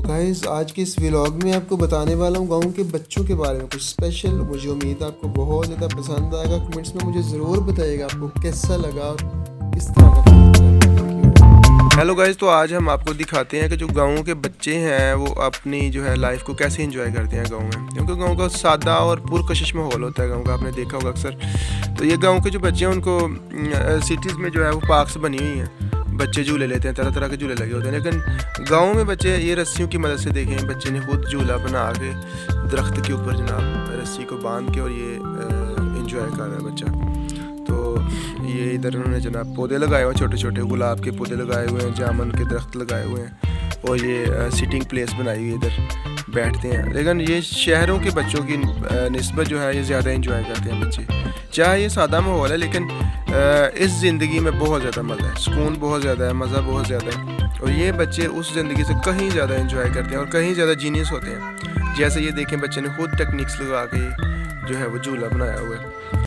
Guys आज के इस व्लॉग में आपको बताने वाला हूँ गाँव के बच्चों के बारे में कुछ स्पेशल। मुझे उम्मीद है आपको बहुत ज़्यादा पसंद आएगा। कमेंट्स में मुझे ज़रूर बताइएगा आपको कैसा लगा और किस तरह का लगा। हेलो गाइस, तो आज हम आपको दिखाते हैं कि जो गाँव के बच्चे हैं वो अपनी जो है लाइफ को कैसे एंजॉय करते हैं गाँव में, क्योंकि गाँव का सादा और पुरकशिश माहौल होता है गाँव का, आपने देखा होगा अक्सर। तो ये गाँव के जो बच्चे हैं उनको सिटीज़ में जो है वो पार्क्स बनी हुई हैं, बच्चे झूले लेते हैं, तरह तरह के झूले लगे होते हैं। लेकिन गांव में बच्चे ये रस्सियों की मदद से देखें, बच्चे ने खुद झूला बना के दरख्त के ऊपर जनाब रस्सी को बांध के और ये एंजॉय कर रहा है बच्चा। तो ये इधर उन्होंने जनाब पौधे लगाए हुए हैं, छोटे छोटे गुलाब के पौधे लगाए हुए हैं, जामुन के दरख्त लगाए हुए हैं, और ये सिटिंग प्लेस बनाई हुई है, इधर बैठते हैं। लेकिन ये शहरों के बच्चों की निस्बत जो है ये ज़्यादा एंजॉय करते हैं बच्चे। चाहे ये सादा माहौल है लेकिन इस ज़िंदगी में बहुत ज़्यादा मज़ा है, सुकून बहुत ज़्यादा है, मज़ा बहुत ज़्यादा है। और ये बच्चे उस ज़िंदगी से कहीं ज़्यादा एंजॉय करते हैं और कहीं ज़्यादा जीनियस होते हैं। जैसे ये देखें, बच्चे ने खुद टेक्निक्स लगा के जो है वो झूला बनाया हुआ है।